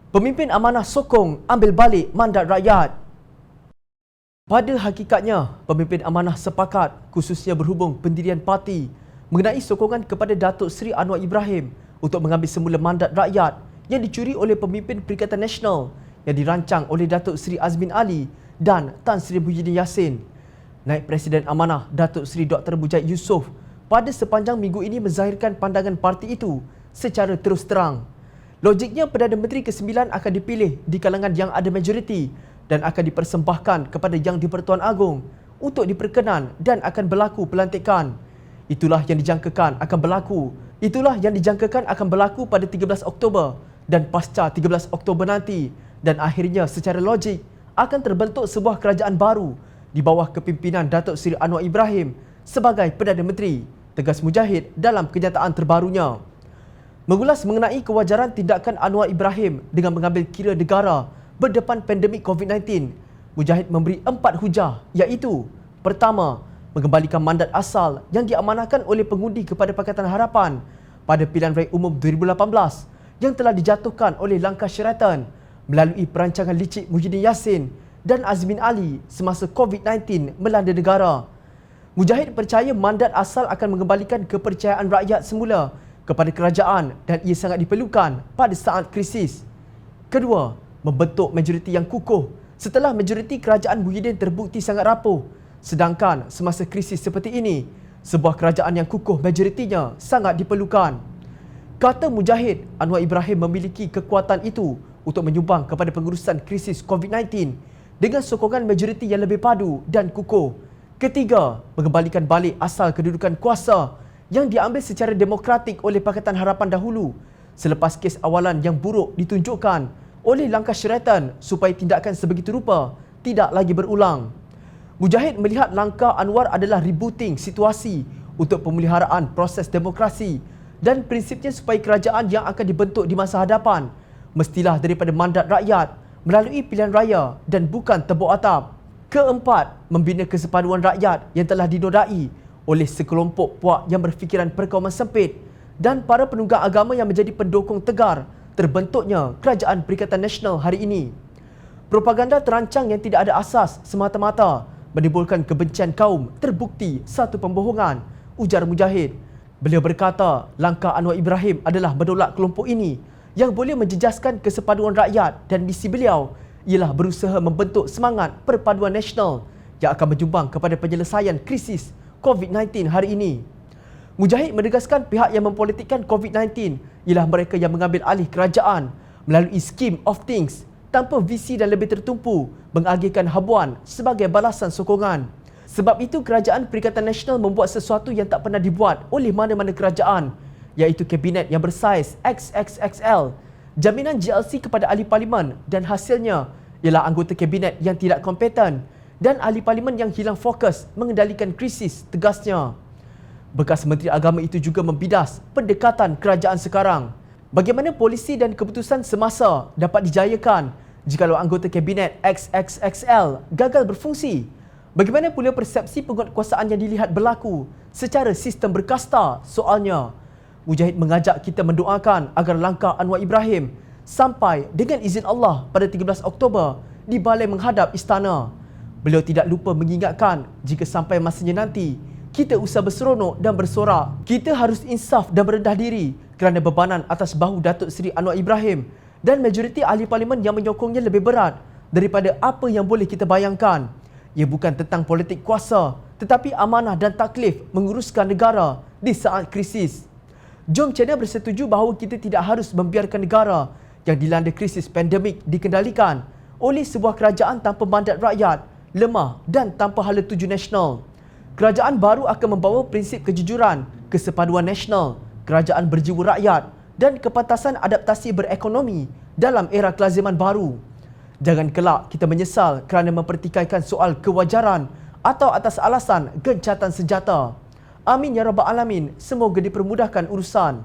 Pemimpin amanah sokong ambil balik mandat rakyat. Pada hakikatnya, pemimpin amanah sepakat khususnya berhubung pendirian parti mengenai sokongan kepada Datuk Seri Anwar Ibrahim untuk mengambil semula mandat rakyat yang dicuri oleh pemimpin Perikatan Nasional yang dirancang oleh Datuk Seri Azmin Ali dan Tan Sri Muhyiddin Yassin. Naib Presiden Amanah Datuk Seri Dr. Mujahid Yusof pada sepanjang minggu ini menzahirkan pandangan parti itu secara terus terang. Logiknya Perdana Menteri ke-9 akan dipilih di kalangan yang ada majoriti dan akan dipersembahkan kepada Yang di-Pertuan Agong untuk diperkenan dan akan berlaku pelantikan. Itulah yang dijangkakan akan berlaku pada 13 Oktober dan pasca 13 Oktober nanti, dan akhirnya secara logik akan terbentuk sebuah kerajaan baru di bawah kepimpinan Datuk Seri Anwar Ibrahim sebagai Perdana Menteri, tegas Mujahid dalam kenyataan terbarunya. Mengulas mengenai kewajaran tindakan Anwar Ibrahim dengan mengambil kira negara berdepan pandemik COVID-19, Mujahid memberi 4 hujah, iaitu: pertama, mengembalikan mandat asal yang diamanahkan oleh pengundi kepada Pakatan Harapan pada pilihan raya umum 2018 yang telah dijatuhkan oleh Langkah Sheraton melalui perancangan licik Muhyiddin Yassin dan Azmin Ali semasa COVID-19 melanda negara. Mujahid percaya mandat asal akan mengembalikan kepercayaan rakyat semula kepada kerajaan dan ia sangat diperlukan pada saat krisis. Kedua, membentuk majoriti yang kukuh setelah majoriti kerajaan Muhyiddin terbukti sangat rapuh. Sedangkan semasa krisis seperti ini, sebuah kerajaan yang kukuh majoritinya sangat diperlukan. Kata Mujahid, Anwar Ibrahim memiliki kekuatan itu untuk menyumbang kepada pengurusan krisis COVID-19 dengan sokongan majoriti yang lebih padu dan kukuh. Ketiga, mengembalikan balik asal kedudukan kuasa yang diambil secara demokratik oleh Pakatan Harapan dahulu selepas kes awalan yang buruk ditunjukkan oleh Langkah Sheraton supaya tindakan sebegitu rupa tidak lagi berulang. Mujahid melihat langkah Anwar adalah rebooting situasi untuk pemeliharaan proses demokrasi dan prinsipnya supaya kerajaan yang akan dibentuk di masa hadapan mestilah daripada mandat rakyat melalui pilihan raya dan bukan tebuk atap. Keempat, membina kesepaduan rakyat yang telah dinodai oleh sekelompok puak yang berfikiran perkauman sempit dan para penunggang agama yang menjadi pendukung tegar terbentuknya Kerajaan Perikatan Nasional hari ini. Propaganda terancang yang tidak ada asas semata-mata menimbulkan kebencian kaum terbukti satu pembohongan, ujar Mujahid. Beliau berkata langkah Anwar Ibrahim adalah menolak kelompok ini yang boleh menjejaskan kesepaduan rakyat dan misi beliau ialah berusaha membentuk semangat perpaduan nasional yang akan menyumbang kepada penyelesaian krisis COVID-19 hari ini. Mujahid menegaskan pihak yang mempolitikkan COVID-19 ialah mereka yang mengambil alih kerajaan melalui scheme of things tanpa visi dan lebih tertumpu mengagihkan habuan sebagai balasan sokongan. Sebab itu Kerajaan Perikatan Nasional membuat sesuatu yang tak pernah dibuat oleh mana-mana kerajaan, iaitu kabinet yang bersaiz XXXL, jaminan GLC kepada ahli parlimen dan hasilnya ialah anggota kabinet yang tidak kompeten dan ahli parlimen yang hilang fokus mengendalikan krisis, tegasnya. Bekas Menteri Agama itu juga membidas pendekatan kerajaan sekarang. Bagaimana polisi dan keputusan semasa dapat dijayakan jikalau anggota kabinet XXXL gagal berfungsi? Bagaimana pula persepsi penguatkuasaan yang dilihat berlaku secara sistem berkasta? Soalnya, Mujahid mengajak kita mendoakan agar langkah Anwar Ibrahim sampai dengan izin Allah pada 13 Oktober di balai menghadap istana. Beliau tidak lupa mengingatkan jika sampai masanya nanti, kita usah berseronok dan bersorak. Kita harus insaf dan merendah diri kerana bebanan atas bahu Datuk Seri Anwar Ibrahim dan majoriti ahli parlimen yang menyokongnya lebih berat daripada apa yang boleh kita bayangkan. Ia bukan tentang politik kuasa tetapi amanah dan taklif menguruskan negara di saat krisis. Jom channel bersetuju bahawa kita tidak harus membiarkan negara yang dilanda krisis pandemik dikendalikan oleh sebuah kerajaan tanpa mandat rakyat, lemah dan tanpa hala tuju nasional. Kerajaan baru akan membawa prinsip kejujuran, kesepaduan nasional, kerajaan berjiwa rakyat dan kepantasan adaptasi berekonomi dalam era kelaziman baru. Jangan kelak kita menyesal kerana mempertikaikan soal kewajaran atau atas alasan gencatan senjata. Amin ya rabbal alamin, semoga dipermudahkan urusan.